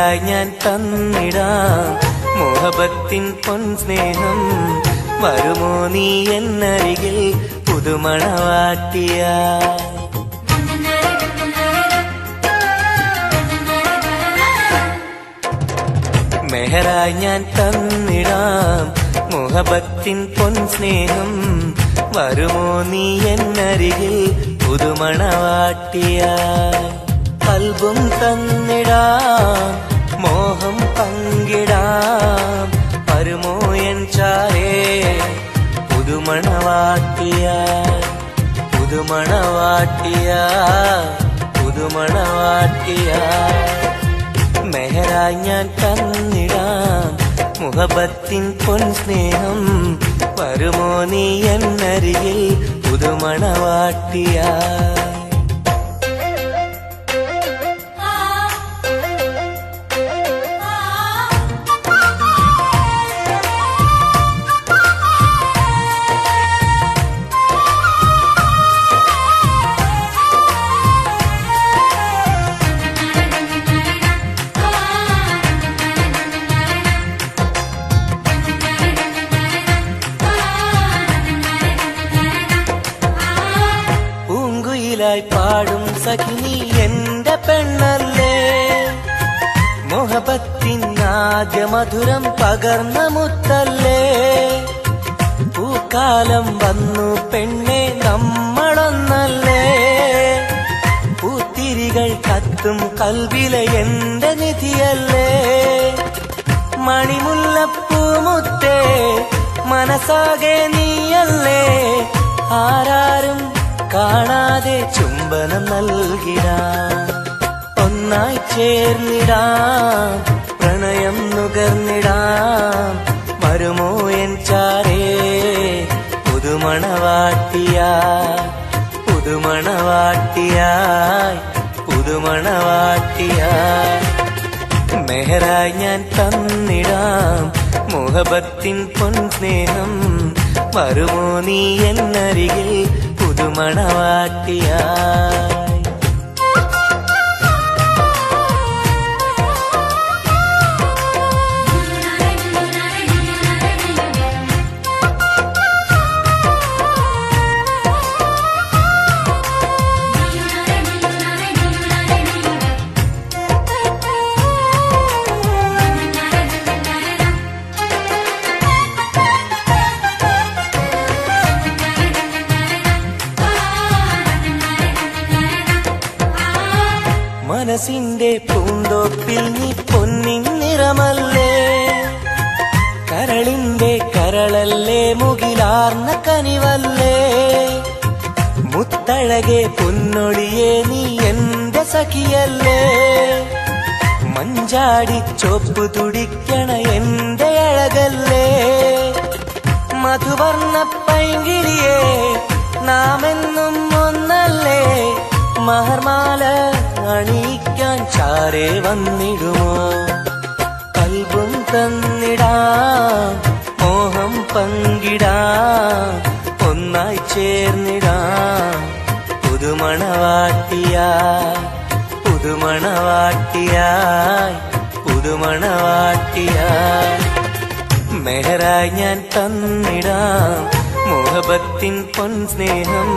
മെഹറായി ഞാൻ തന്നിടാം മോഹബത്തിൻ പൊൻസ്നേഹം. വരുമോ നീ എന്നരികിൽ പുതുമണവാട്ടിയ? മെഹറായി ഞാൻ തന്നിടാം മോഹബത്തിൻ പൊൻസ്നേഹം. വരുമോ നീ എന്നരികിൽ പുതുമണവാട്ടിയ? കൽബും തന്നിടാം മോഹം പങ്കിടാം. വരുമോ എൻ ചാരേ പുതുമണവാട്ടിയ? പുതുമണവാട്ടിയ പുതുമണവാട്ടിയ. മെഹറായി ഞാൻ തന്നിടാം മുഹബത്തിൻ പൊൻസ്നേഹം. വരുമോ നീ എന്നരികിൽ പുതുമണവാട്ടിയ? പാടും സഖിനി എന്റെ പെണ്ണല്ലേ, മോഹബത്തിൻ ആദ്യ മധുരം പകർന്ന മുത്തല്ലേ. പൂക്കാലം വന്നു പെണ്ണെ നമ്മളൊന്നല്ലേ, പൂത്തിരികൾ കത്തും കൽവിലെ എന്റെ നിധിയല്ലേ. മണിമുല്ലപ്പൂമുത്തേ മനസ്സാകെ നീയല്ലേ, ആരാരും കാണാതെ ചുംബനം നൽകിടാം. ഒന്നായി ചേർന്നിടാം പ്രണയം നുകർന്നിടാം. വരുമോ എൻ ചാരേ പുതുമണവാട്ടിയായി? പുതുമണവാട്ടിയായി പുതുമണവാട്ടിയായി. മെഹറായി ഞാൻ തന്നിടാം മോഹബത്തിൻ പൊൻസ്നേഹം. വരുമോ നീ എന്നരികിൽ പുതുമണവാട്ടിയായി? മനസ്സിന്റെ പൂന്തോപ്പിൽ നീ പൊന്നിൻ നിറമല്ലേ, കരളിന്റെ കരളല്ലേ, മുകിലാർന്ന കനിവല്ലേ. മുത്തഴകെ പൊന്നൊളിയെ നീ എന്റെ സഖിയല്ലേ, മഞ്ചാടി ചോപ്പ് തുടിക്കണ എന്റെ അഴകല്ലേ. മധുവർണ്ണ പൈങ്കിളിയെ നാമെന്നും ഒന്നല്ലേ, മഹർമാല അണിയിക്കാൻ ചാരേ വന്നിടുമോ? കൽബും തന്നിടാം മോഹം പങ്കിടാം. ഒന്നായി ചേർന്നിടാം പുതുമണവാട്ടിയായി? പുതുമണവാട്ടിയായി പുതുമണവാട്ടിയായി. മെഹറായി ഞാൻ തന്നിടാം മോഹബത്തിൻ പൊൻസ്നേഹം.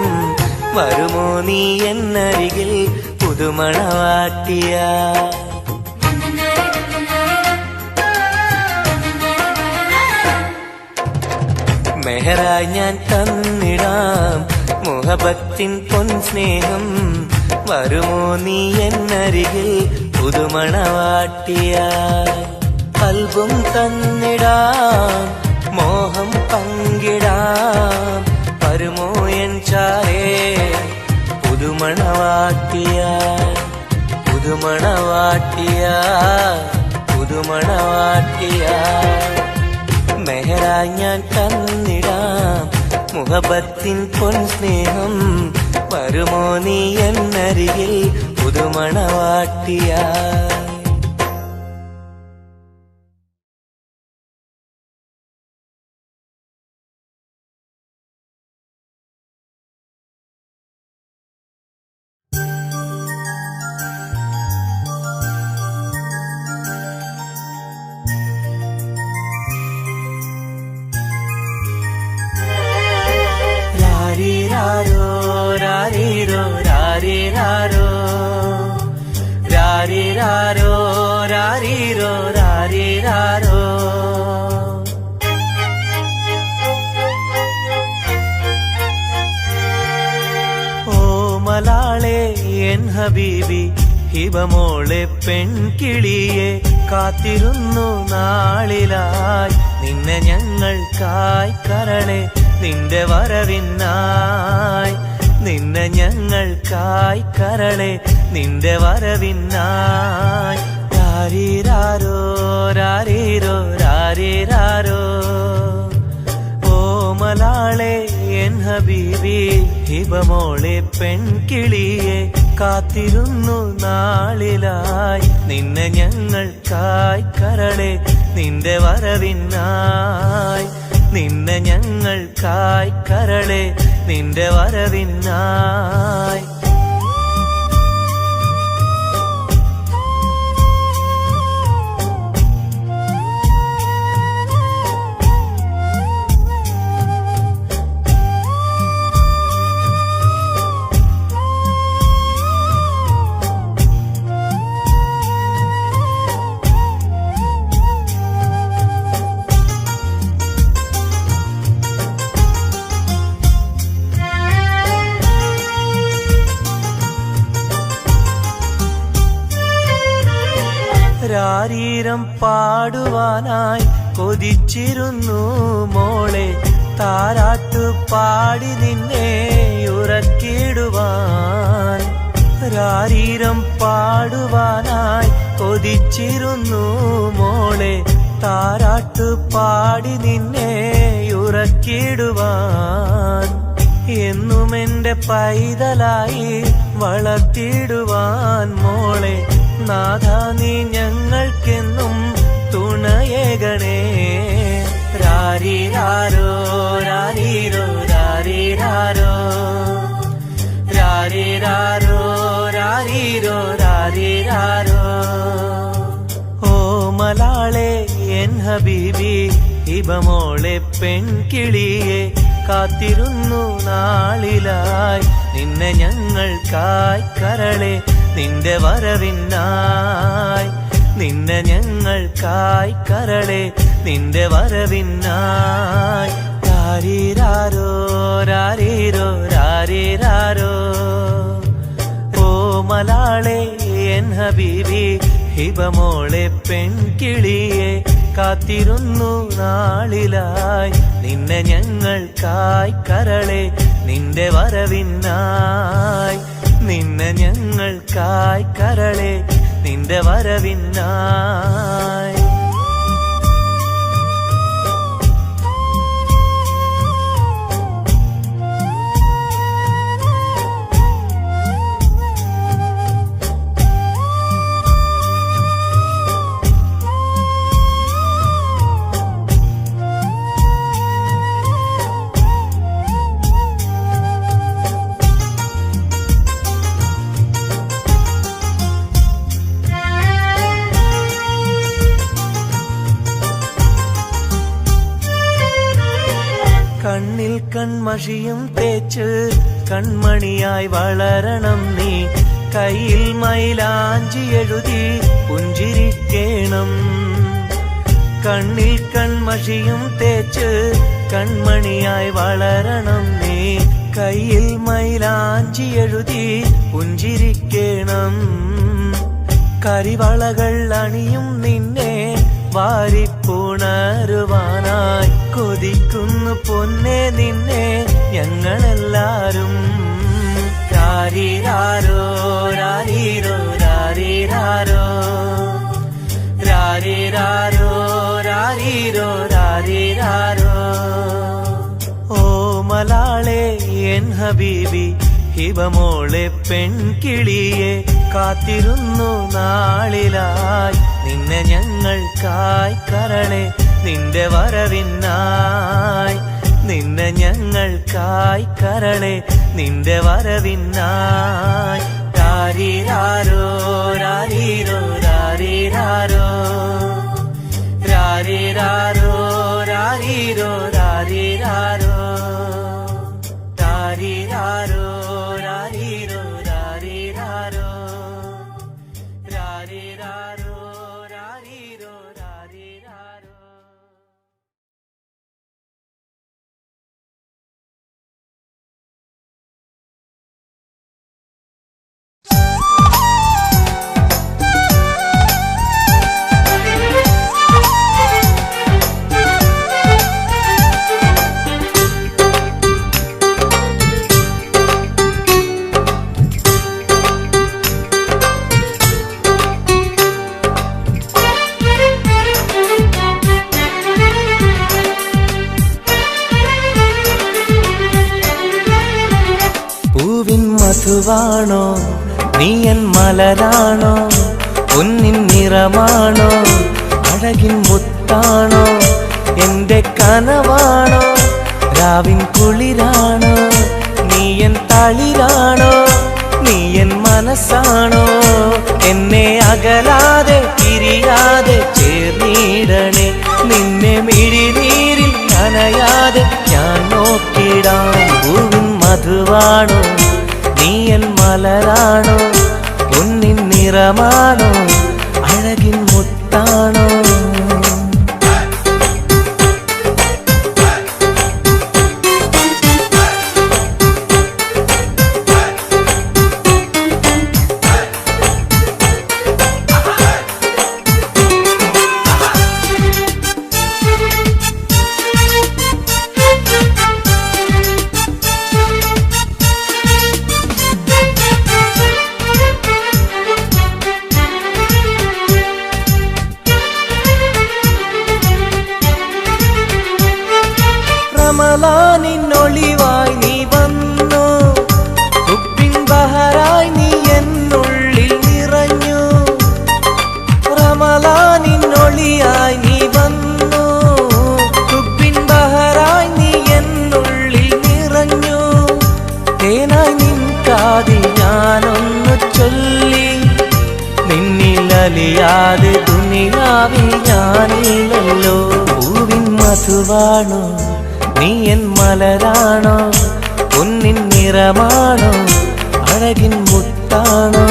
വരുമോ നീ എന്നരികിൽ പുതുമണവാട്ടിയായി? മെഹറായി ഞാൻ തന്നിടാം മോഹബത്തിൻ പൊൻസ്നേഹം. വരുമോ നീ എന്നരികിൽ പുതുമണവാട്ടിയായി? കൽബും തന്നിടാം മോഹം പങ്കിടാം. വരുമോ എൻ ചാരേ പുതുമണവാട്ടിയായി? പുതുമണവാട്ടിയായി പുതുമണവാട്ടിയായി. മെഹറായി ഞാൻ തന്നിടാം മുഹബത്തിൻ പൊൻസ്നേഹം. വരുമോ നീ എന്നരികിൽ പുതുമണവാട്ടിയായി? രാരീരാരോ രാരീരോ രാരീരാരോ. ഓമലാളെ എൻ ഹബീബി ഹിബമോളെ പെൺകിളിയെ കാത്തിരുന്നു നാളിലായി നിന്നെ ഞങ്ങൾക്കായി കരളെ നിന്റെ വരവിനായി. നിന്നെ ഞങ്ങൾക്കായി കരളെ നിന്റെ വരവിനായി. രാരീരാരോ രാരീരോ രാരീരാരോ. ഓമലാളെ എൻ ഹബീബി ഹിബമോളെ പെൺകിളിയെ കാത്തിരുന്നു നാളിലായി നിന്നെ ഞങ്ങൾക്കായി കരളെ നിന്റെ വരവിനായി. നിന്നെ ഞങ്ങൾക്കായി കരളെ നിന്റെ വരവിനായി. രാരീരം പാടുവാനായി കൊതിച്ചിരുന്നു മോളെ താരാട്ടു പാടി നിന്നെ ഉറക്കിടുവാൻ. രാരീരം പാടുവാനായി കൊതിച്ചിരുന്നു മോളെ താരാട്ടു പാടി നിന്നെ ഉറക്കിടുവാൻ. എന്നും എന്റെ പൈതലായി വളർത്തിടുവാൻ മോളെ നാഥാ നീ ഞങ്ങൾക്കെന്നും തുണയേകണേ. രാരീരാരോ രാരീരോ രാരീരാരോ. രാരീരാരോ രാരീരോ രാരീരാരോ. ഓമലാളെ എൻ ഹബീബി ഹിബമോളെ പെൺകിളിയെ കാത്തിരുന്നു നാളിലായി നിന്നെ ഞങ്ങൾക്കായി കരളെ നിന്റെ വരവിനായി. നിന്നെ ഞങ്ങൾക്കായി കരളെ നിന്റെ വരവിനായി. രാരീരാരോ രാരീരോ രാരീരാരോ. ഓമലാളെ എൻ ഹബീബി ഹിബമോളെ പെൺകിളിയെ കാത്തിരുന്നു നാളിലായി നിന്നെ ഞങ്ങൾക്കായി കരളെ നിന്റെ വരവിനായി. നിന്നെ ഞങ്ങൾക്കായി കരളെ നിന്റെ വരവിനായി. കണ്ണിൽ കൺമഷിയും തേച്ച് കൺമണിയായി വളരണം നീ. കയ്യിൽ മൈലാഞ്ചി എഴുതി പുഞ്ചിരിക്കേണം. കണ്ണിൽ കൺമഷിയും തേച്ച് കൺമണിയായി വളരണം നീ. കയ്യിൽ മൈലാഞ്ചി എഴുതി പുഞ്ചിരിക്കേണം. കരിവളകൾ അണിയും നിന്നെ വാരിപ്പുണരുവാനായി കൊതിക്കുന്നു പൊന്നെ നിന്നെ ഞങ്ങളെല്ലാരും. രാരീരാരോ രാരീരോ രാരീരാരോ. രാരീരാരോ രാരീരോ രാരീരാരോ. ഓമലാളെ എൻ ഹബീബി ഹിബമോളെ പെൺകിളിയെ കാത്തിരുന്നു നാളിലായി നിന്നെ ഞങ്ങൾക്കായി കരളെ നിന്റെ വരവിനായി. നിന്നെ ഞങ്ങൾക്കായി കരളെ നിന്റെ വരവിനായി. രാരീരാരോ രാരീരോ രാരീരാരോ. രാരീരാരോ രാരീരോ രാരീരാരോ. രാരീരാരോ രാരീരോ രാരീരാരോ. രാരീ മധുവാണോ നീ എൻ മലരാണോ പൊന്നിൻ നിറമാണോ അഴകിൻ മുത്താണോ എന്റെ കനവാണോ രാവിൻ കുളിരാണോ നീ എൻ തളിരാണോ നീ എൻ മനസ്സാണോ എന്നെ അകലാതെ പിരിയാതെ ചേർന്നിടണേ നിന്നെ മിഴിനീരിൽ നനയാതെ ഞാൻ നോക്കിടാം പൂവിൻ മധുവാണോ നീ എൻ മലരാണോ പൊന്നിൻ നിറമാണോ അഴകിൻ മുത്താണോ റമളാനിന്നൊളിവായി നീ വന്നു ഉപ്പിൻ ബഹറായി നീ എന്നുള്ളിൽ നിറഞ്ഞു റമളാനിന്നൊളിയായി നീ വന്നു ഉപ്പിൻ ബഹറായി നീ എന്നുള്ളിൽ നിറഞ്ഞു തേനായി നിൻ കാതിൽ ഞാനൊന്നു ചൊല്ലി നിന്നിലലിയാതെ ദുനിയാവിൽ ഞാനില്ലല്ലോ പൂവിൻ മധുവാണോ നീ എൻ മലരാണോ പൊന്നിൻ നിറമാണോ അഴകിൻ മുത്താണോ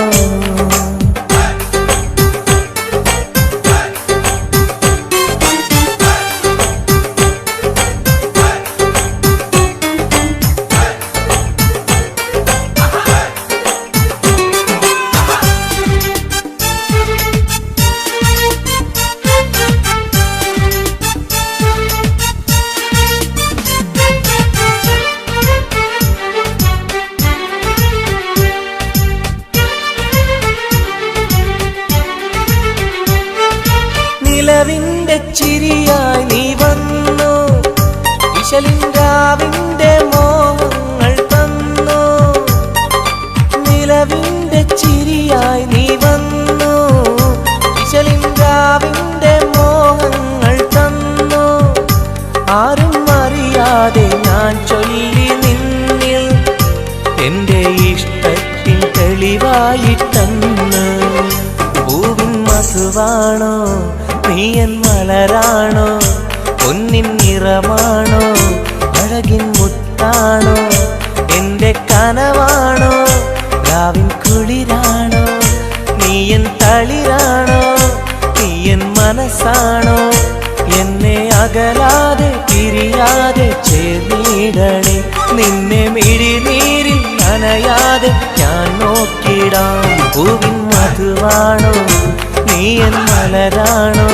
നിലവിന്റെ ചിരിയായി നീ വന്നു ഇശലിൻരാവിന്റെ മോഹങ്ങൾ തന്നു നിലവിന്റെ ചിരിയായി നീ വന്നു ഇശലിൻരാവിന്റെ മോഹങ്ങൾ തന്നു ആരും അറിയാതെ ഞാൻ ചൊല്ലി നിന്നിൽ എന്റെ ഇഷ്ടത്തിൻ തെളിവായിട്ടന്ന് പൂവിൻ മധുവാണോ നീ എൻ മലരാണോ പൊന്നിൻ നിറമാണോ അഴകിൻ മുത്താണോ എന്റെ കനവാണോ രാവിൻ കുളിരാണോ നീ എൻ തളിരാണോ നീ എൻ മനസ്സാണോ എന്നെ അകലാതെ പിരിയാതെ ചേർന്നിടണേ നിന്നെ മിഴിനീരിൽ നനയാതെ ഞാൻ നോക്കിടാം പൂവിൻ മധുവാണോ നീ എൻ മലരാണോ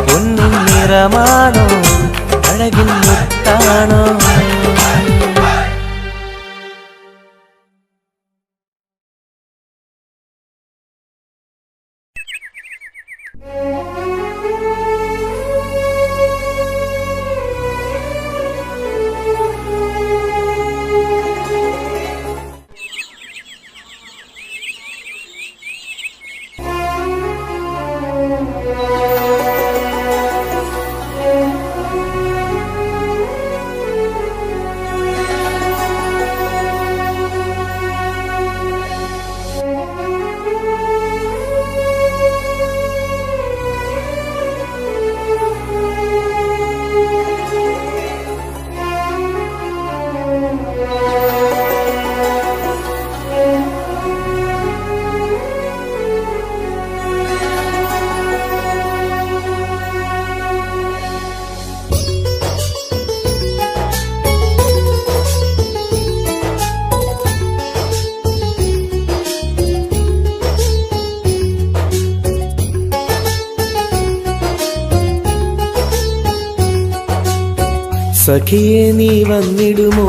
പൊന്നിൻ നിറമാണോ അഴകിൻ മുത്താണോ സഖിയെ നീ വന്നിടുമോ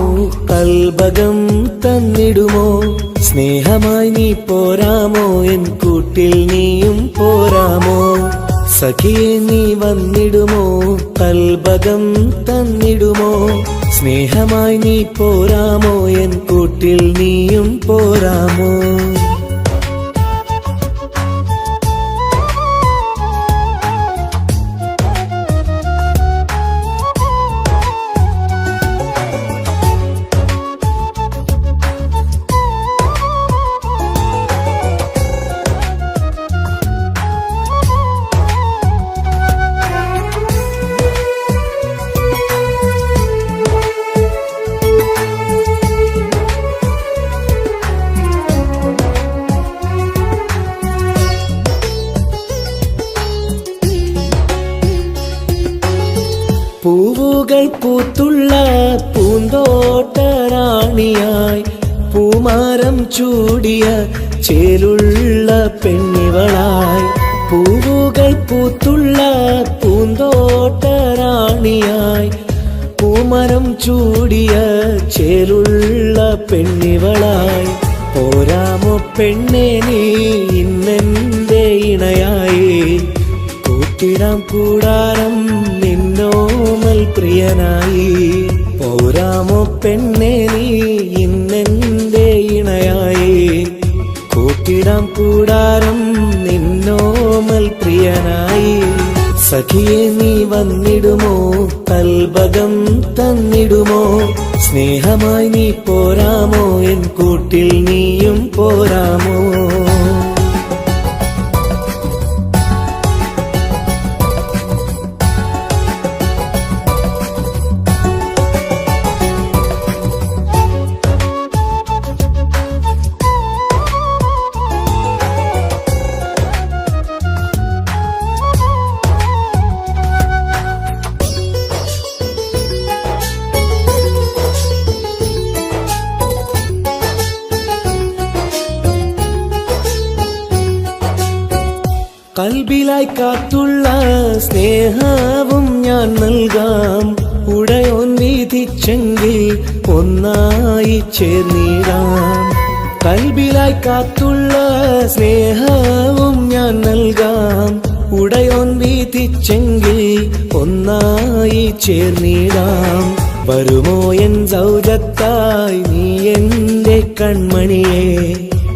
കൽബകം തന്നിടുമോ സ്നേഹമായി നീ പോരാമോ എൻ കൂട്ടിൽ നീയും പോരാമോ സഖിയെ നീ വന്നിടുമോ കൽബകം തന്നിടുമോ സ്നേഹമായി നീ പോരാമോ എൻ കൂട്ടിൽ നീയും പോരാമോ? പൂവുകൾ പൂത്തുള്ള പൂന്തോട്ടറാണിയായി പൂമാരം ചൂടിയ ചേലുള്ള പെണ്ണിവളായി. പൂവുകൾ പൂത്തുള്ള പൂന്തോട്ടറാണിയായി പൂമരം ചൂടിയ ചേലുള്ള പെണ്ണിവളായി. പോരാമോ പെണ്ണേ നീ ഇന്നെന്റെ ഇണയായി? കൂട്ടിടാം കൂടാരം നിന്നോമൽ പ്രിയനായി. പോരാമോ പെണ്ണേ നീ ഇന്നെന്റെ ഇണയായി? കൂട്ടിടാം കൂടാരം നിന്നോമൽ പ്രിയനായി. സഖിയെ നീ വന്നിടുമോ? കൽബകം തന്നിടുമോ? സ്നേഹമായി നീ പോരാമോ? എൻ കൂട്ടിൽ നീയും പോരാമോ? കൽബിലായി കാത്തുള്ള സ്നേഹവും ഞാൻ നൽകാം. ഉടയോൻ വിധിച്ചെങ്കിൽ ഒന്നായി ചേർന്നിടാം. കൽബിലായി കാത്തുള്ള സ്നേഹവും ഞാൻ നൽകാം. ഉടയോൻ വിധിച്ചെങ്കിൽ ഒന്നായി ചേർന്നിടാം. വരുമോ എൻ സൗജത്തായി നീ എന്റെ കൺമണിയെ?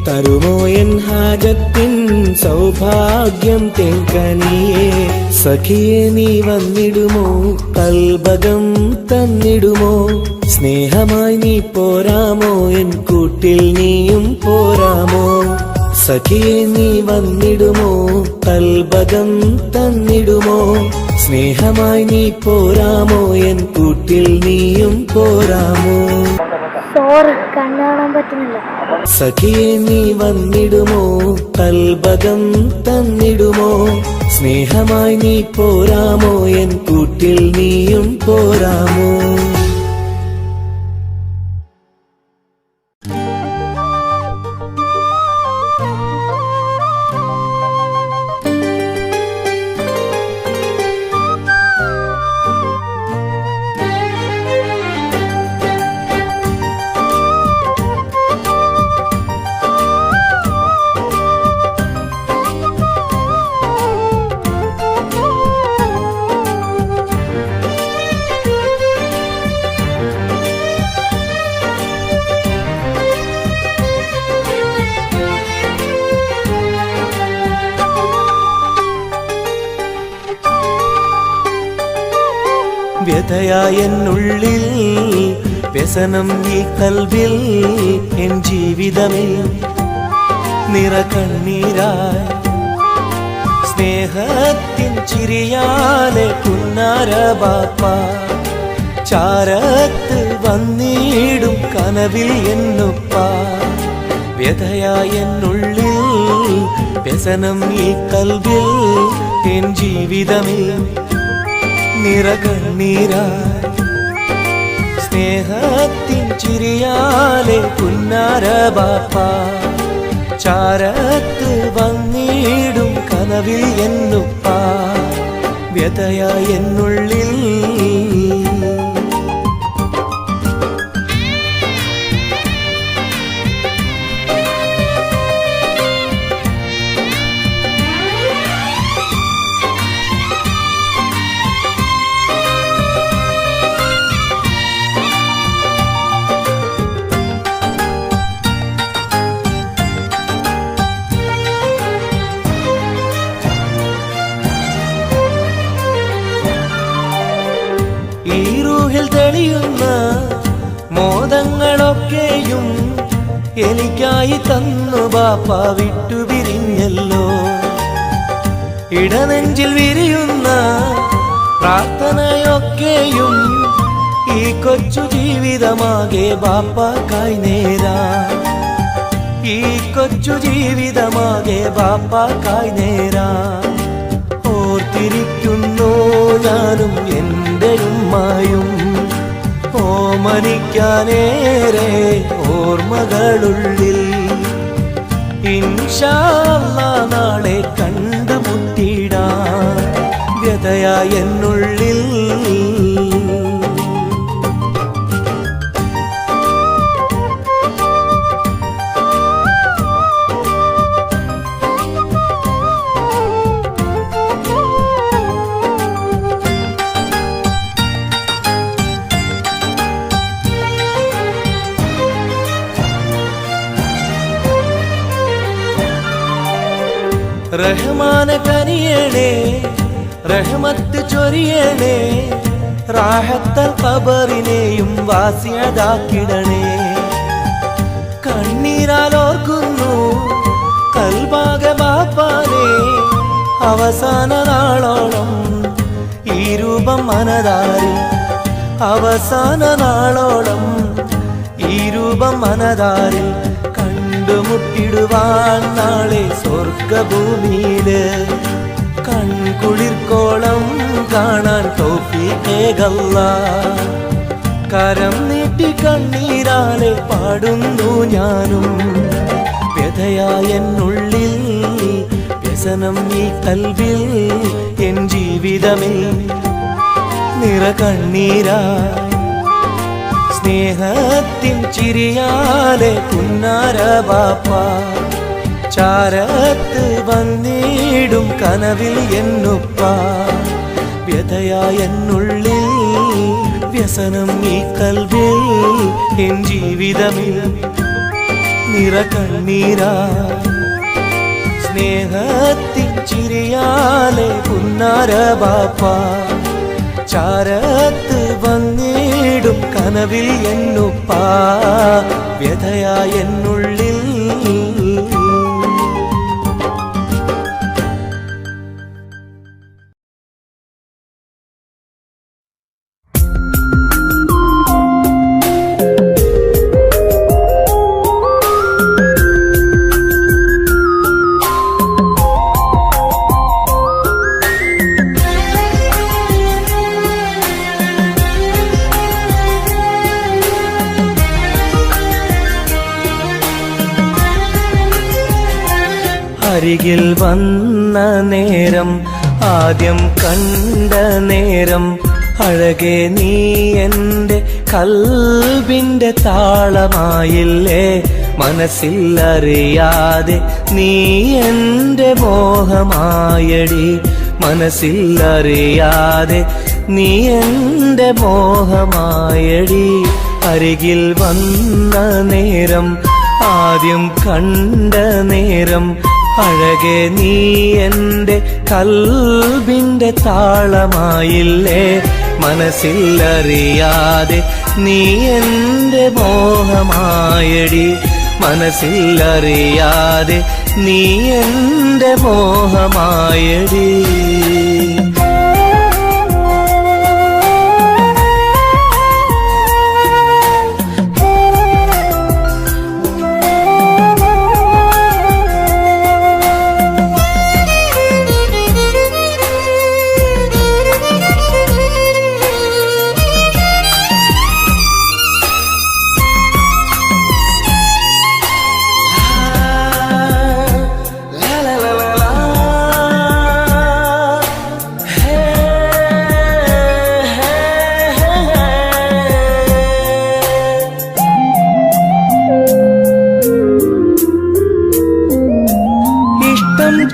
തരുമോ എൻ ഹാജത്തിൻ സൗഭാഗ്യം തേങ്കനിയേ? സഖിയെ നീ വന്നിടുമോ? കൽബകം തന്നിടുമോ? സ്നേഹമായി നീ പോരാമോ? എൻ കൂട്ടിൽ നീയും പോരാമോ? സഖിയെ നീ വന്നിടുമോ? കൽബകം തന്നിടുമോ? സ്നേഹമായി നീ പോരാമോ? എൻ കൂട്ടിൽ നീയും പോരാമോ? സോറി, കണ്ണാണാൻ പറ്റുന്നില്ല. സഖിയെ നീ വന്നിടുമോ? കൽബകം തന്നിടുമോ? സ്നേഹമായി നീ പോരാമോ? എൻ കൂട്ടിൽ നീയും പോരാമോ? വ്യഥയായെന്നുള്ളിൽ വ്യസനം ഈ കൽവിൽ എൻ ജീവിതമേ നിറകണ്ണീരായി സ്നേഹത്തിൻ ചിരിയാലെ പുന്നാര ബാപ്പ ചാരത്ത് വന്നിടും കനവിൽ എന്നുപ്പ. വ്യഥയായെന്നുള്ളിൽ വ്യസനം ഈ കൽവിൽ എൻ ജീവിതമേ നിറകണ്ണീരായി സ്നേഹത്തിൻ ചിരിയാലെ പുന്നാര ബാപ്പ ചാരത്ത് വന്നിടും കനവിൽ എന്നുപ്പ. വ്യഥയായെന്നുള്ളിൽ തെളിയുന്ന മോദങ്ങളൊക്കെയും എനിക്കായി തന്നു ബാപ്പ വിട്ടുപിരിഞ്ഞല്ലോ. ഇടനെഞ്ചിൽ വിരിയുന്ന പ്രാർത്ഥനയൊക്കെയും ഈ കൊച്ചു ജീവിതമാകെ ബാപ്പാക്കായി നേരാ. ഈ കൊച്ചു ജീവിതമാകെ ബാപ്പാക്കായി നേരാ. ഓർത്തിരിക്കുന്നു ഞാനും എൻ്റെ ഉമ്മായും, ഓമനിക്കാനേറെ ഓർമ്മകളുള്ളിൽ. ഇൻഷാ അല്ലാഹ് നാളെ കണ്ടുമുട്ടിടാൻ വ്യതയായ എന്നുള്ളിൽ. റഹ്മാനെ കനിയണേ, റഹ്മത്ത് ചൊരിയണേ, റാഹത്തൽ ഖബറിനെയും വാസിയതാക്കിടണേ. കണ്ണീരാൽ ഓർക്കുന്നു കൽബാകെ ബാപ്പാനെ, അവസാന നാളോളം ഈ രൂപം മനതാരി. അവസാന നാളോളം ഈ രൂപം മനതാരി. കണ്ടുമുട്ടിടുവാൻ നാളെ സ്വർഗഭൂമിയില്, കൺകുളിർക്കോളം കാണാൻ തൗഫീഖേകല്ലാഹ്. കരം നീട്ടി കണ്ണീരാലെ പാടുന്നു ഞാനും, വ്യഥയായ എന്നുള്ളിൽ വ്യസനം ഈ കൽബിൽ. എൻ ജീവിതമേ നിറകണ്ണീരായി സ്നേഹത്തിൻ ചിരിയാലെ പുന്നാര ബാപ്പ. ചാരത്ത് വന്നിടും കനവിൽ എന്നുപ്പ, വ്യഥയായ എന്നുള്ളിൽ വ്യസനം ഈ കൽബിൽ. എൻ ജീവിതമിൽ നിറകണ്ണീരായി സ്നേഹത്തിൻ ചിരിയാലെ പുന്നാര ബാപ്പ. ചാരത്ത് വന്നിടും കനവിൽ എന്നുപ്പ, വ്യഥയായ എന്നുള്ളിൽ. അരികിൽ വന്ന നേരം, ആദ്യം കണ്ട നേരം, അഴകെ നീ എൻ്റെ കൽബിൻ്റെ താളമായില്ലേ. മനസ്സിലറിയാതെ നീ എൻ്റെ മോഹമായടി. മനസ്സിലറിയാതെ നീ എൻ്റെ മോഹമായടി. അരികിൽ വന്ന നേരം, ആദ്യം കണ്ട നേരം, അഴകെ നീ എൻ്റെ കൽബിൻ്റെ താളമായില്ലേ. മനസ്സിലറിയാതെ നീ എൻ്റെ മോഹമായടി. മനസ്സിലറിയാതെ നീ എൻ്റെ മോഹമായടി.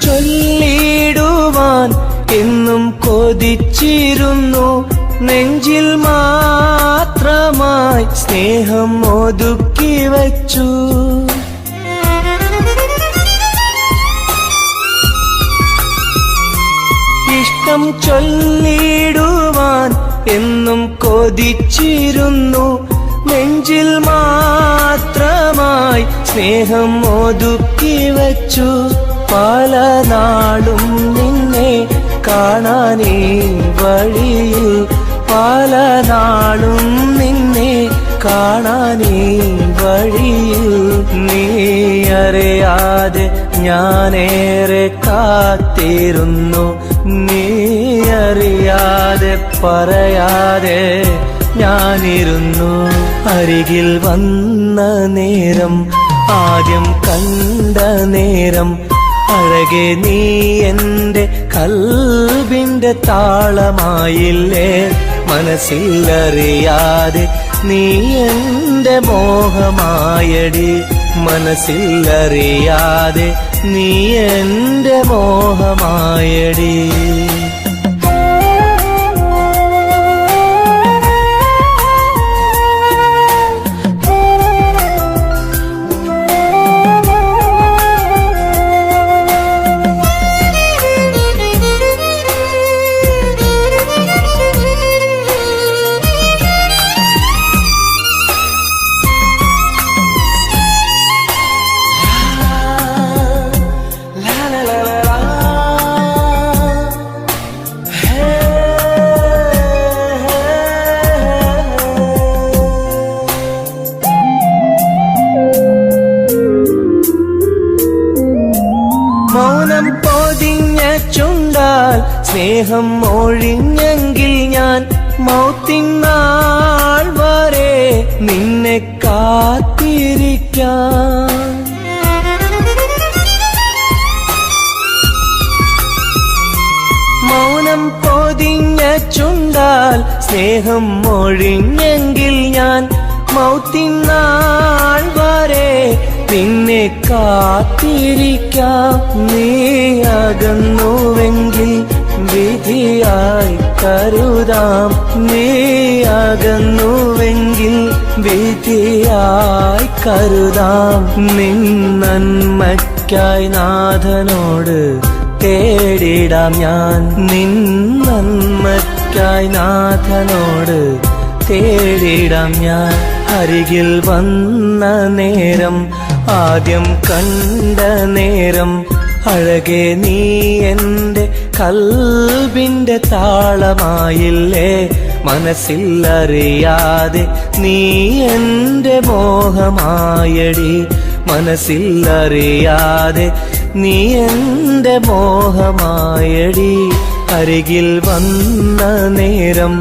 ചൊല്ലിടുവാൻ എന്നും കൊതിച്ചിരുന്നു, നെഞ്ചിൽ മാത്രമായി സ്നേഹം ഒതുക്കി വച്ചു. ഇഷ്ടം ചൊല്ലിടുവാൻ എന്നും കൊതിച്ചിരുന്നു നെഞ്ചിൽ മാത്രമായി സ്നേഹം ഒതുക്കി വച്ചു പല നാളും നിന്നെ കാണാനേ വഴിയിൽ പല നാളും നിന്നെ കാണാനേ വഴിയിൽ നീ അറിയാതെ ഞാനേറെ കാത്തിരുന്നു നീ അറിയാതെ പറയാതെ ഞാനിരുന്നു അരികിൽ വന്ന നേരം ആദ്യം കണ്ട നേരം അഴകെ നീ എൻ്റെ കൽബിൻ്റെ താളമായില്ലേ മനസ്സിലറിയാതെ നീ എൻ്റെ മോഹമായടി മനസ്സിലറിയാതെ നീ എൻ്റെ മോഹമായടി മൗനം പൊതിഞ്ഞ ചുണ്ടാൽ സ്നേഹം ഒഴിഞ്ഞെങ്കിൽ ഞാൻ മൗത്തിനാൾ വരെ നിന്നെ കാത്തിരിക്കാം മൗനം പൊതിഞ്ഞ ചുണ്ടാൽ സ്നേഹം ഒഴിഞ്ഞെങ്കിൽ ഞാൻ മൗത്തിനാൾ വരെ നിന്നെ കാത്തിരിക്കാം നീ അകന്നുവെങ്കിൽ വിധിയായി കരുതാം നീ അകന്നുവെങ്കിൽ വിധിയായി കരുതാം നിൻ നന്മയ്ക്കായി നാഥനോട് തേടിടാം ഞാൻ നിൻ നന്മയ്ക്കായി നാഥനോട് തേടിടാം ഞാൻ അരികിൽ വന്ന നേരം ആദ്യം കണ്ട നേരം അഴകെ നീ എൻ്റെ കൽബിൻ്റെ താളമായില്ലേ മനസ്സിലറിയാതെ നീ എൻ്റെ മോഹമായടി മനസ്സിലറിയാതെ നീ എൻ്റെ മോഹമായടി അരികിൽ വന്ന നേരം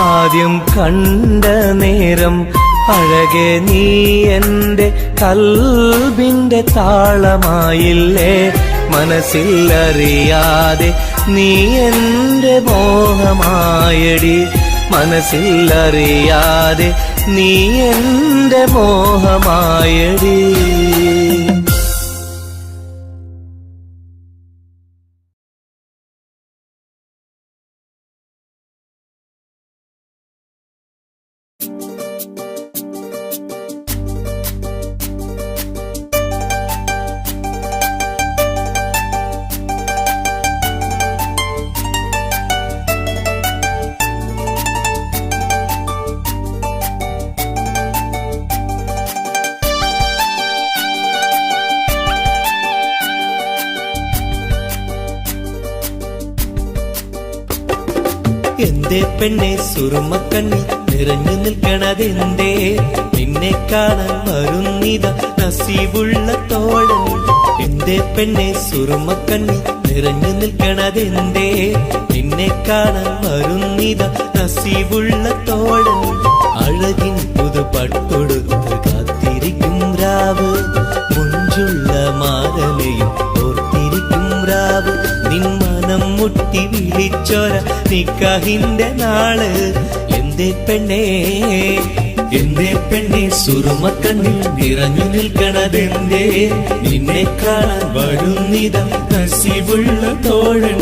ആദ്യം കണ്ട നേരം അഴകെ നീ എൻ്റെ കൽബിൻ്റെ താളമായില്ലേ മനസ്സിലറിയാതെ നീ എൻ്റെ മോഹമായടി മനസ്സിലറിയാതെ നീ എൻ്റെ മോഹമായടി എന്തേ പെണ്ണെ സുറുമക്കണ്ണി നിറഞ്ഞു നിൽക്കണതെന്തേ നിന്നെ കാണാൻ വരുന്നിത നസീബുള്ള തോഴൻ എന്തേ പെണ്ണെ സുറുമക്കണ്ണി നിറഞ്ഞു നിൽക്കണതെന്തേ നിന്നെ കാണാൻ വരുന്നിത നസീബുള്ള തോഴൻ അഴകിൻ പുതുപട്ടൊടുത്ത് കാത്തിരിക്കും രാവ് മുഞ്ചുള്ള മാരലയും ഓർത്തിരിക്കും രാവ് നിൻ മനം മുട്ടി വിളിച്ചോര നിക്കാഹിന്റെ നാള് എന്തേ പെണ്ണെ സുറുമക്കണ്ണിൽ നിറഞ്ഞു നിൽക്കണതെന്തേ നിന്നെ കാണാൻ വരുന്നിത നസീബുള്ള തോഴൻ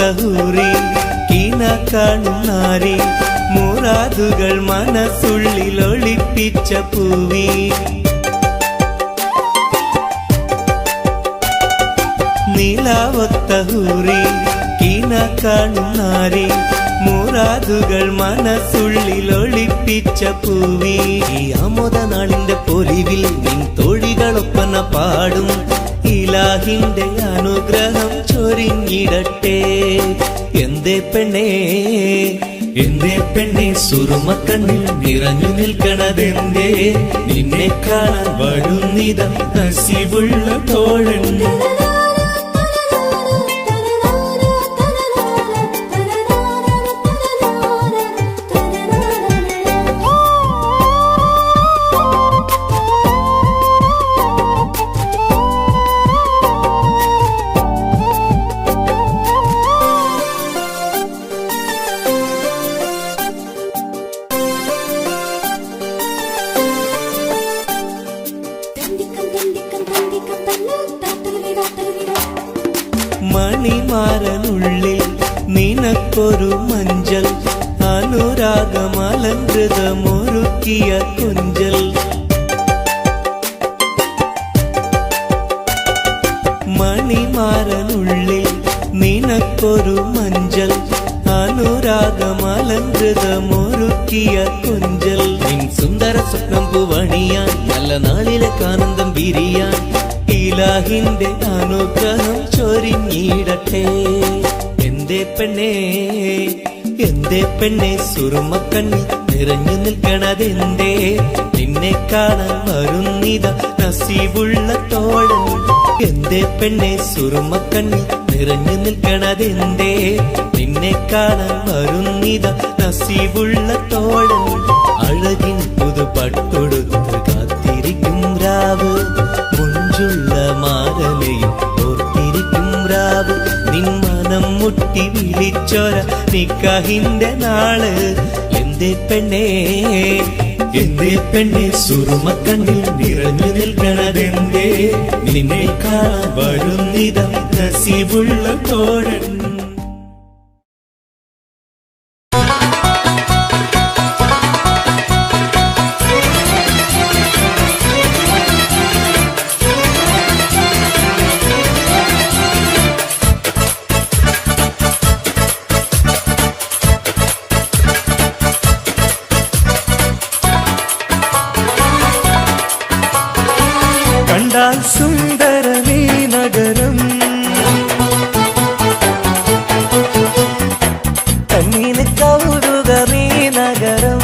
നീലാവത്തഹൂറി കീന കാണുന്നാരി മുറാദുകൾ മനസ്സുള്ളിൽ ഒളിപ്പിച്ച പൂവി നീലാവത്തഹൂറി കീന കാണുന്നാരി മുറാദുകൾ മനസ്സുള്ളിൽ ഒളിപ്പിച്ച പൂവി ഈ ആമോദ നാളിന്റെ പൊലിവിൽ നിൻ തോഴികളൊപ്പന പാടും ഇലാഹിന്റെ അനുഗ്രഹം ചൊരിഞ്ഞിടട്ടെ എന്തേ പെണ്ണേ സുറുമക്കണ്ണിൽ നിറഞ്ഞു നിൽക്കണതെന്തേ നിന്നെ കാണാൻ വരുന്നിത നസീബുള്ള തോഴൻ മണിമാരനുള്ളിൽ നിനക്കൊരു മഞ്ചൽ അനുരാഗമലങ്കൃതമൊരുക്കിയ കുഞ്ചൽ മണിമാരനുള്ളിൽ നിനക്കൊരു മഞ്ചൽ അനുരാഗമലങ്കൃതമൊരുക്കിയ കുഞ്ചൽ നിൻ സുന്ദര സ്വപ്നം പൂവണിയാൻ നല്ല നാളിലെ ആനന്ദം വിരിയാൻ ഇലാഹിന്റെ അനുഗ്രഹം ചൊരിഞ്ഞിടട്ടെ എന്തേ പെണ്ണേ സുറുമക്കണ്ണിൽ നിറഞ്ഞു നിൽക്കണതെന്തേ നിന്നെ കാണാൻ വരുന്നിത നസീബുള്ള തോഴൻ എന്തേ പെണ്ണേ സുറുമക്കണ്ണിൽ നിറഞ്ഞു നിൽക്കണതെന്തേ നിന്നെ കാണാൻ വരുന്നിത നസീബുള്ള തോഴൻ അഴകിൻ പുതുപട്ടൊടുത്ത് കാത്തിരിക്കും രാവ് മുഞ്ചുള്ള മാരലയും ഓർത്തിരിക്കും രാവ് നിൻ മനം മുട്ടി വിളിച്ചോര നിക്കാഹിന്റെ നാള് എന്തേ പെണ്ണേ സുറുമക്കണ്ണിൽ നിറഞ്ഞു നിൽക്കണതെന്തേ നിന്നെ കാണാൻ വരുന്നിത നസീബുള്ള തോഴൻ കണ്ടാൽ സുന്ദരമീ നഗരം കണ്ണീന് കൗതുകമീ നഗരം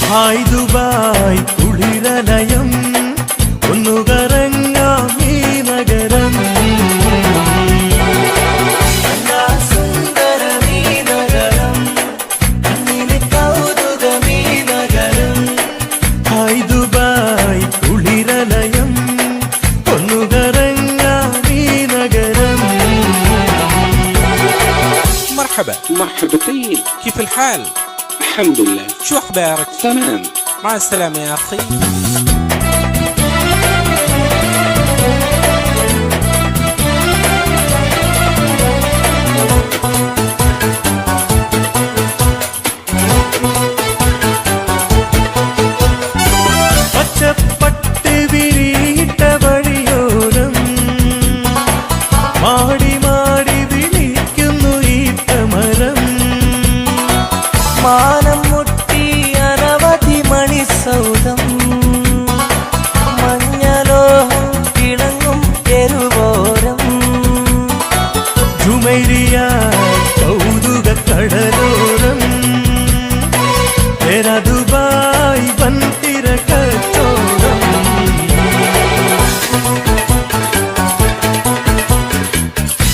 ഹായ് ദുബായ് കുളിരലയം ഒന്നു കറങ്ങാം ഈ നഗരം مرحبتين، كيف الحال؟ الحمد لله. شو أخبارك؟ تمام. مع السلامة يا أخي. പച്ചപ്പട്ട് വിരിയിട്ട വഴിയോരം മാടി മാടി വിളിക്കുന്നു ഈ തമരം മാനം മുട്ടി അനവധി മണിസൗധം മഞ്ഞലോഹം കിളങ്ങും തെരുവോരം ജുമൈരിയ കൗതുക കടലോരം ദുബായ് വൻതിര കച്ചോടം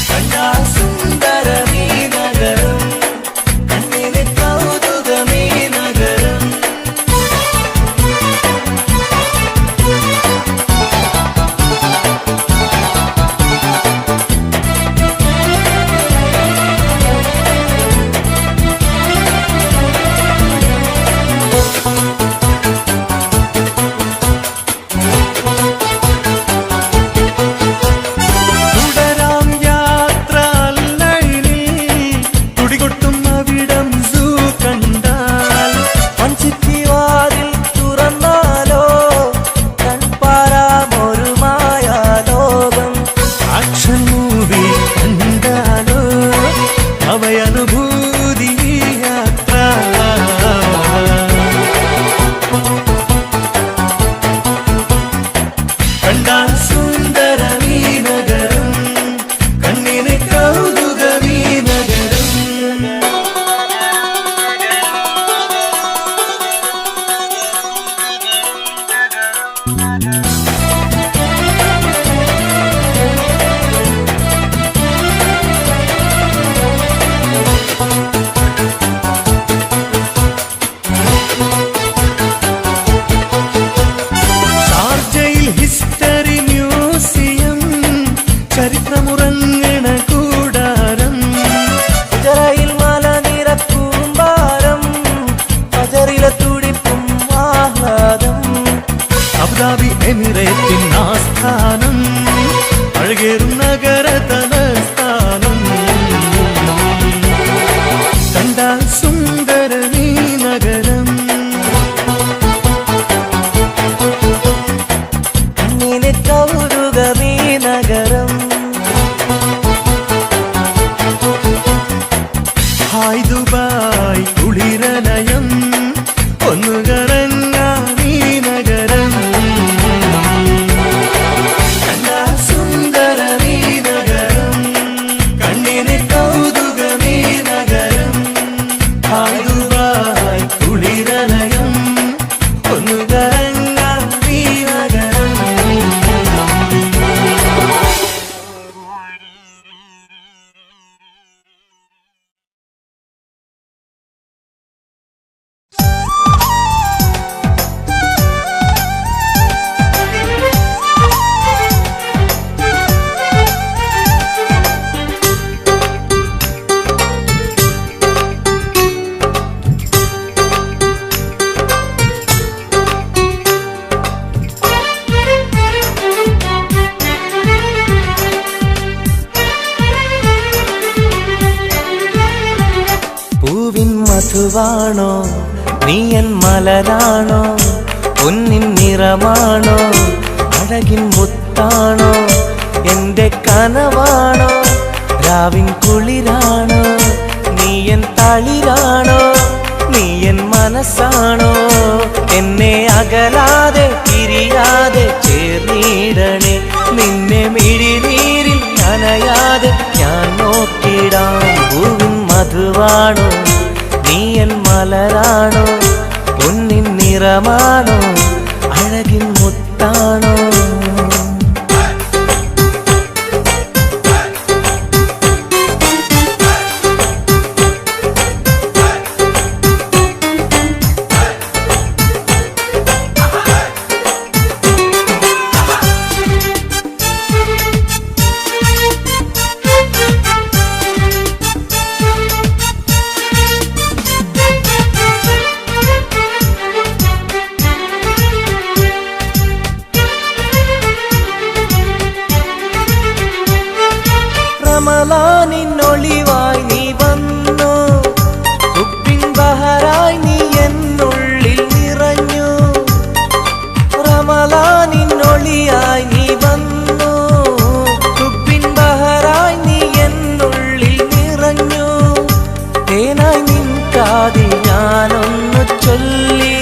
കണ്ടാ സുന്ദരമീ നഗരം കണ്ണിന് കൗതുകമീ നഗരം മധുവാണോ നീ എൻ മലരാണോ പൊന്നിൻ നിറമാണോ അഴകിൻ മുത്താണോ എന്റെ കനവാണോ രാവിൻ കുളിരാണോ നീ എൻ തളിരാണോ നീ എൻ മനസ്സാണോ എന്നെ അകലാതെ പിരിയാതെ ചേർന്നിടണേ നിന്നെ മിഴിനീരിൽ നനയാതെ ഞാൻ നോക്കിടാം പൂവിൻ മധുവാണോ നീ എൻ മലരാണോ പൊന്നിൻ നിറമാണോ അഴകിൻ മുത്താണോ റമളാനിന്നൊളിവായി നീ വന്നു ഹുബ്ബിൻ ബഹറായി നീ എന്നുള്ളിൽ നിറഞ്ഞു റമളാനിന്നൊളിയായി നീ വന്നു ഹുബ്ബിൻ ബഹറായി നീ എന്നുള്ളിൽ നിറഞ്ഞു തേനായി നിൻ കാതിൽ ഞാനൊന്നു ചൊല്ലി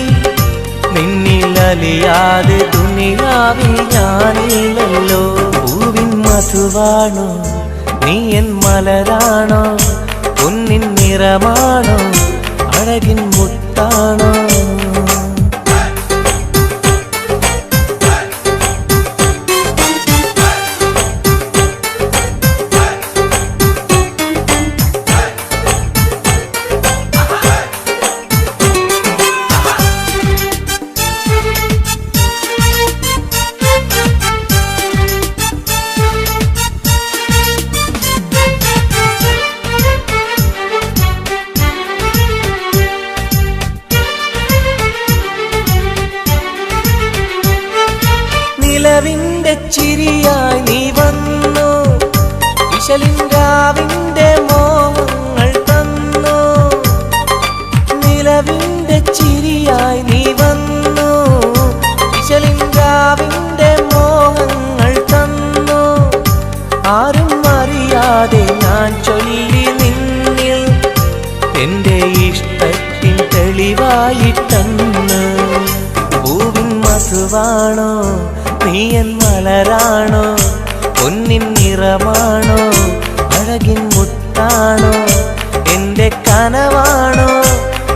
നിന്നിലലിയാതെ ദുനിയാവിൽ ഞാനില്ലല്ലോ പൂവിൻ മധുവാണോ നീ എൻ മലരാണോ പൊന്നിൻ നിറമാണോ അഴകിൻ മുത്താണോ നിലവിന്റെ ചിരിയായി നീ വന്നു വിശലിൻരാവിന്റെ മോഹങ്ങൾ തന്നു നിലവിന്റെ ചിരിയായി നീ വന്നു വിശലിൻരാവിന്റെ മോഹങ്ങൾ തന്നു ആരും അറിയാതെ ഞാൻ ചൊല്ലി നിന്നിൽ എന്റെ ഇഷ്ടത്തിൻ തെളിവായിട്ടെന്ന് പൂവിൻ മധുവാണോ നീ എൻ മലരാണോ പൊന്നിൻ നിറമാണോ അഴകിൻ മുത്താണോ എന്റെ കനവാണോ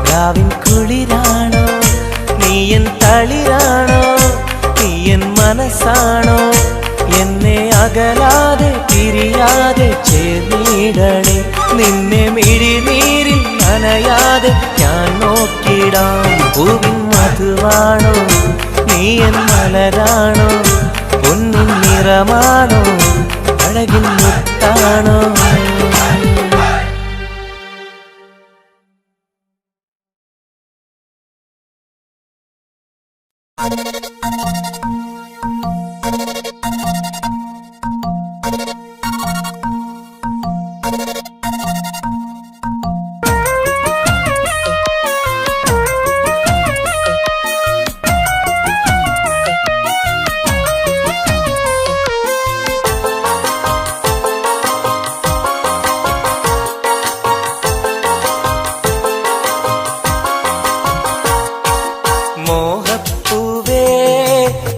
രാവിൻ കുളിരാണോ നീ എൻ തളിരാണോ നീ എൻ മനസ്സാണോ എന്നെ അകലാതെ പിരിയാതെ ചേർന്നിടണേ നിന്നെ മിഴിനീരിൽ നനയാതെ ഞാൻ നോക്കിടാം പൂവിൻ മധുവാണോ നീ എൻ മലരാണോ പൊന്നിൻ നിറമാണോ അഴകിൻ മുത്താണോ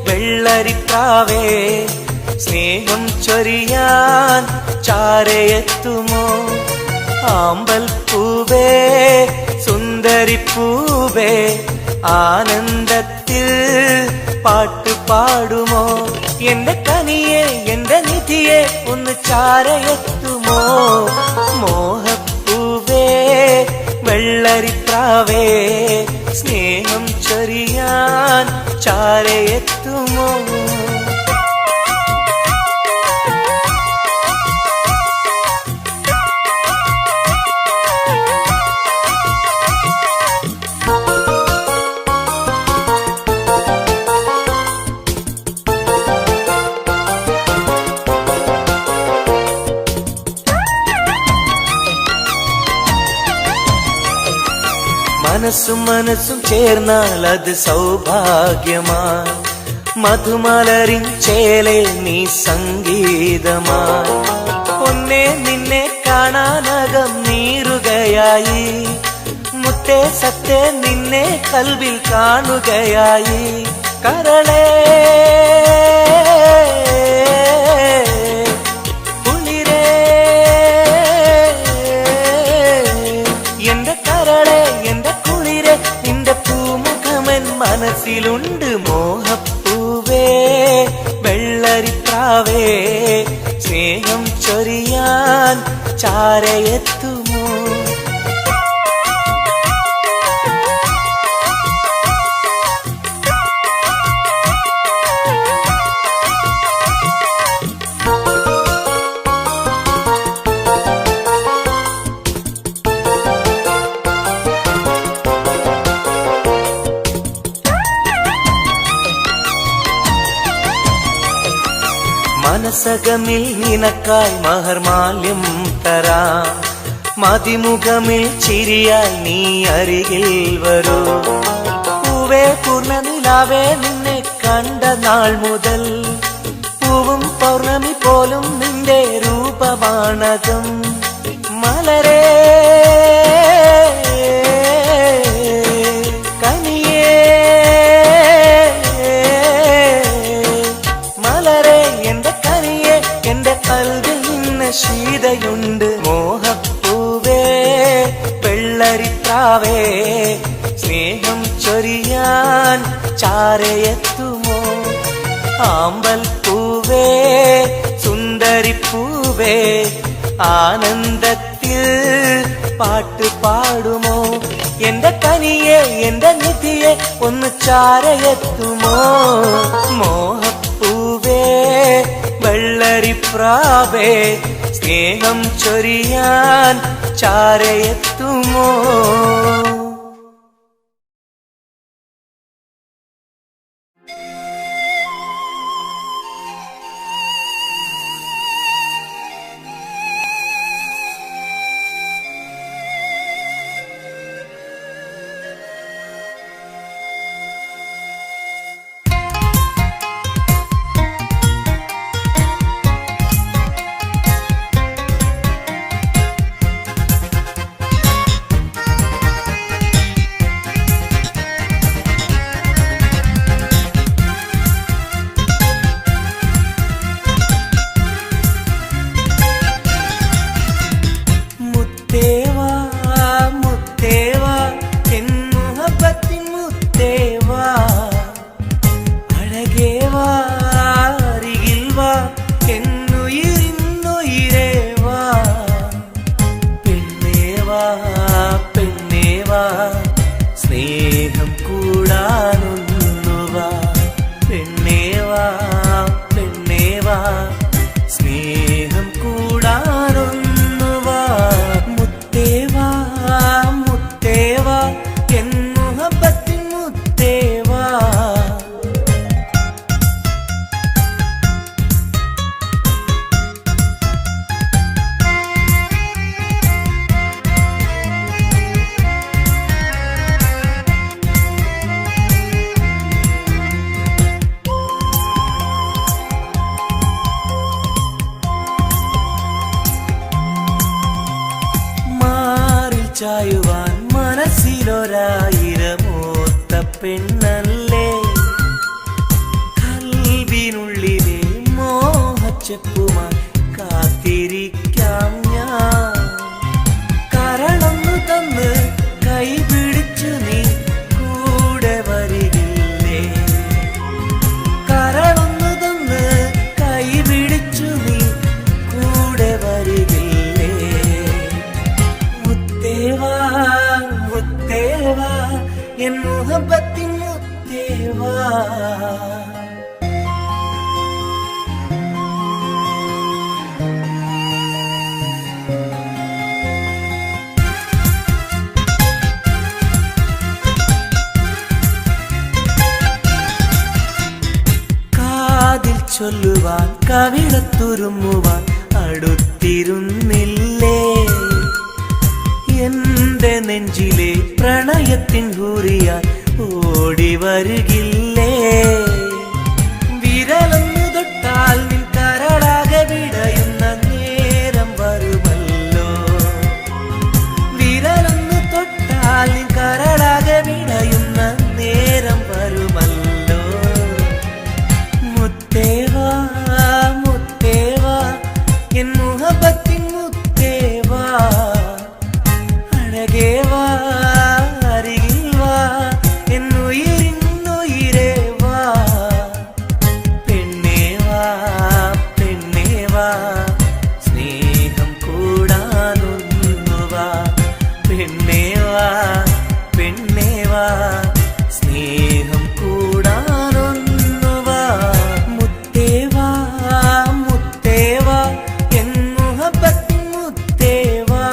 വെള്ളരിപ്രാവേ സ്നേഹം ചൊരിയാൻ ചാരയെത്തുമോ ആമ്പൽ പൂവേ സുന്ദരിപ്പൂവേ ആനന്ദത്തിൽ പാട്ട് പാടുമോ എന്റെ കനിയെ എന്റെ നിധിയെ ഒന്ന് ചാരയെത്തുമോ മോഹപ്പൂവേ വെള്ളരിപ്രാവേ സ്നേഹം ചൊരിയാൻ ചാരയെത്തുമോ മനസ്സും മനസ്സും ചേർന്നാൽ അത് സൗഭാഗ്യമായി മധുമലരിൻ ചേലെ നീ സംഗീതമായി പൊന്നെ നിന്നെ കാണാനകം നീറുകയായി മുത്തേ സത്തേ നിന്നെ കൽവിൽ കാണുകയായി കരളേ കുളിരേ എന്റെ കരളേ എന്റെ കുളിരേ നിന്റെ പൂമുഖമൻ മനസ്സിലുണ്ട് മോഹപ്പൂവേ വെള്ളരിപ്രാവേ സ്നേഹം ചൊരിയാൻ ചാരയെത്തുമോ മനസകമിൽ നിനക്കായി മഹർമാല്യം തരാം മതിമുഖമിൽ ചിരിയായി നീ അരികിൽ വരൂ പൂവേ പൂർണ്ണനിലാവേ നിന്നെ കണ്ട നാൾ മുതൽ പൂവും പൗർണമി പോലും നിന്റെ രൂപമാണകം മലരേ ശീതയുണ്ട് മോഹപ്പൂവേ വെള്ളരിപ്രാവേ സ്നേഹം ചൊരിയാൻ ചാരയെത്തുമോ ആമ്പൽ പൂവേ സുന്ദരിപ്പൂവേ ആനന്ദത്തിൽ പാട്ട് പാടുമോ എന്റെ കനിയെ എന്റെ നിധിയെ ഒന്ന് ചാരയെത്തുമോ മോഹപ്പൂവേ വെള്ളരിപ്രാവേ സ്നേഹം ചൊരിയാൻ ചാരയെത്തുമോ ചായുവാൻ മനസ്സിലൊരായിരമോത്ത പെണ്ണല്ലേ കൽവിനുള്ളിലെ മോഹച്ചെപ്പുമായി കാത്തിരിക്കാം ഞാൻ കരളൊന്നു തന്ന് കൈപിടിച്ചു നീ കൂടെ വരികില്ലേ കരളൊന്നു തന്ന് കൈപിടിച്ചു നീ കൂടെ വരികില്ലേ മുത്തേവാ മുത്തേവാ എൻ മുഹബത്തിൻ മുത്തേവാ ചൊല്ലുവാൻ കവിളത്തുരുമ്മുവാൻ അടുത്തിരുന്നില്ലേ എന്റെ നെഞ്ചിലെ പ്രണയത്തിൻ ഹൂറിയാൽ ഓടി വരുകില്ലേ? വിരലൊന്നു തൊട്ടാൽ നിൻ കരളാകെ വിടയുന്ന നേരം വരുമല്ലോ. വിരലൊന്നു തൊട്ടാൽ നിൻ കരളാകെ വിടയുന്ന നേരം വരുമല്ലോ. മുത്തേവാ മുത്തേവാ എൻ മുഹബത്തിൻ മുത്തേവാ, അഴകേവാ അരികിൽ വാ എന്നുയിരിന്നുയിരേ വാ. പെണ്ണേവാ പെണ്ണേവാ സ്നേഹം കൂടാനൊന്നുവാ. പെണ്ണേവാ പെണ്ണേവാ സ്നേഹം കൂടാനൊന്നുവാ. മുത്തേവാ മുത്തേവാ എൻ മുഹബത്തിൻ മുത്തേവാ.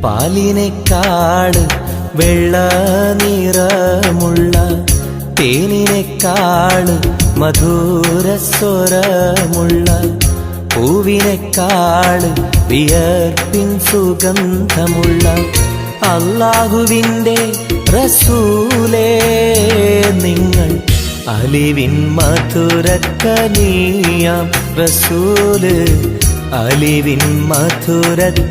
പാലിനേക്കാള് വെള്ള നിറമുള്ള തേനിനേക്കാള് മധുരസ്വരമുള്ള പൂവിനേക്കാള് വിയർപ്പിൻ സുഗന്ധമുള്ള അല്ലാഹുവിൻ്റെ റസൂലേ നിങ്ങൾ അലിവിൻ മധുരക്കനിയാം റസൂല് അലിവിൻ മധുരക്കനിയാം.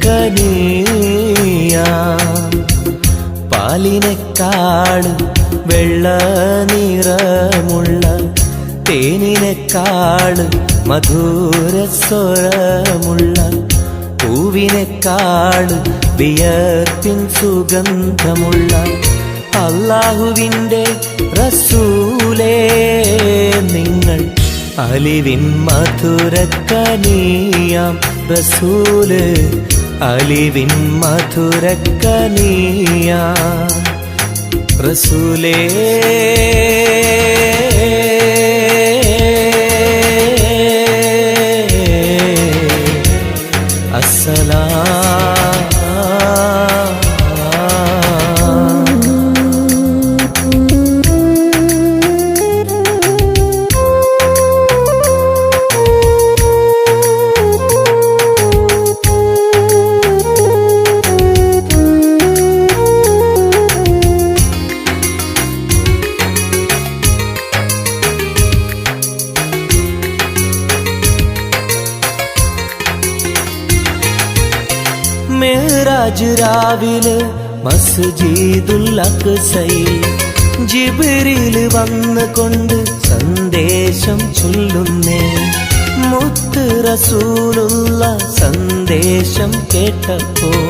പാലിനേക്കാള് വെള്ള നിറമുള്ള തേനിനേക്കാള് മധുരസ്വരമുള്ള പൂവിനേക്കാള് വിയർപ്പിൻ സുഗന്ധമുള്ള അല്ലാഹുവിൻ്റെ റസൂലേ നിങ്ങൾ അലിവിൻ മധുരക്കനിയാം റസൂല് അലിവിൻ മധുരക്കനിയാം റസൂലേ. മിഅ്റാജ് രാവിലെ മസ്ജിദുൽ അഖ്സയിൽ ജിബ്രീൽ വന്നുകൊണ്ട് സന്ദേശം ചൊല്ലുന്നേ. മുത്ത് റസൂലുള്ള സന്ദേശം കേട്ടപ്പോൾ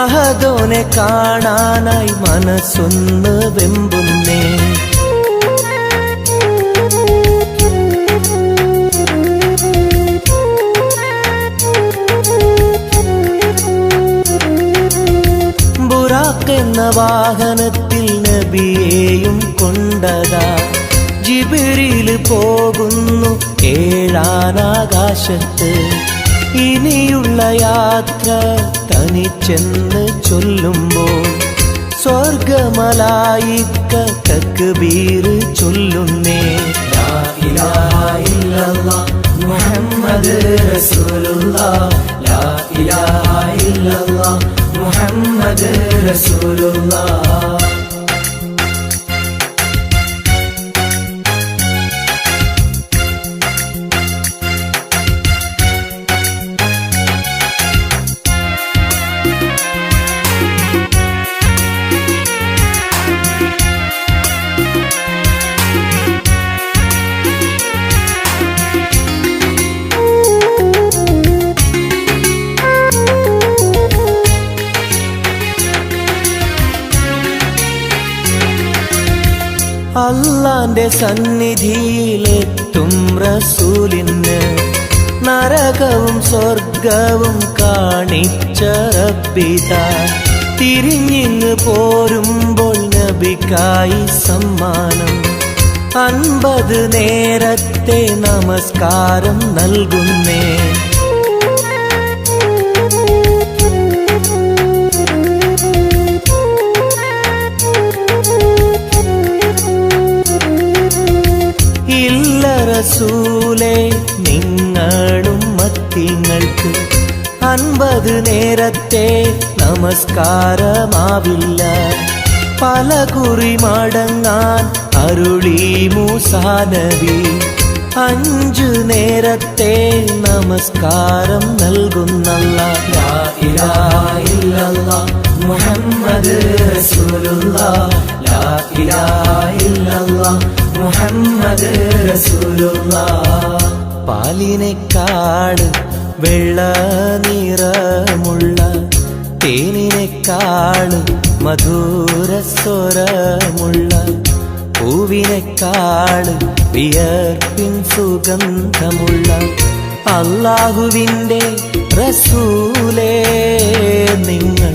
അഹദോനെ കാണാനായി മനസ്സൊന്ന് വെമ്പുന്നേ. ബുറാഖ് എന്ന വാഹനത്തിൽ നബിയെയും കൊണ്ടതാ ജിബ്രീൽ പോകുന്നു ഏഴാനാകാശത്ത്. ഇനിയുള്ള യാത്ര തനിച്ചെന്ന് ചൊല്ലുമ്പോൾ സ്വർഗമലായിക്ക തക്ബീർ ചൊല്ലുന്നേ. ലാ ഇലാഹ ഇല്ലല്ലാഹ് മുഹമ്മദ് റസൂലുള്ളാഹ്, ലാ ഇലാഹ ഇല്ലല്ലാഹ് മുഹമ്മദ് റസൂലുള്ളാഹ്. അല്ലാന്റെ സന്നിധിയിലെത്തും റസൂലിന് നരകവും സ്വർഗവും കാണിച്ച റബ്ബിത തിരിഞ്ഞിങ്ങ് പോരുമ്പോൾ നബിക്കായി സമ്മാനം 50 നേരത്തെ നമസ്കാരം നൽകുന്നേ. ഇല്ല റസൂലേ നിങ്ങളും മത്തിങ്ങൾക്ക് 50 നേരത്തെ നമസ്കാരമാവില്ല. പല കുറി മടങ്ങാൻ അരുളി മൂസാ നബി 5 നേരത്തെ നമസ്കാരം നൽകുന്നല്ലാഹ്. ലാ ഇലാഹ ഇല്ലല്ലാഹ് മുഹമ്മദ് റസൂലുള്ളാഹ്. ലാ ഇലാഹ ഇല്ലല്ലാഹ് മുഹമ്മദ് റസൂലുള്ളാഹ്. പാലിനെക്കാട് വെള്ള നിറമുള്ള തേനിനെക്കാട് മധുരസ്വരമുള്ള പൂവിനെക്കാട് വിയർപ്പിൻ സുഗന്ധമുള്ള അല്ലാഹുവിൻ്റെ റസൂലേ നിങ്ങൾ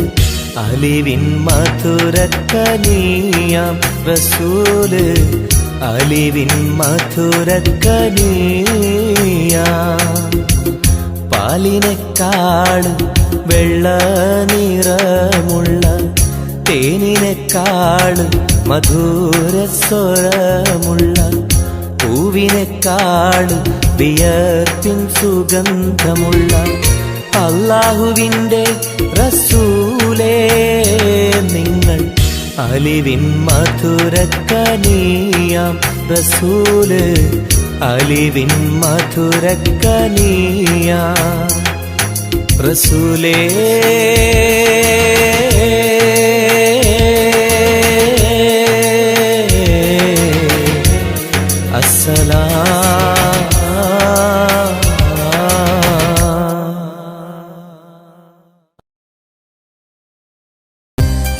അലിവിൻ മധുരക്കനിയാം റസൂല്. അലിവിൻ മധുരക്കനിയാം. പാലിനെക്കാട് വെള്ള നിറമുള്ള തേനിനെക്കാട് മധുരസ്വരമുള്ള പൂവിനെക്കാട് വിയർപ്പിൻ സുഗന്ധമുള്ള അല്ലാഹുവിൻ്റെ റസൂലേ നിങ്ങൾ അലിവിൻ മധുരക്കനിയാം റസൂല്. അലിവിൻ മധുരക്കനിയാം റസൂലേ. السلام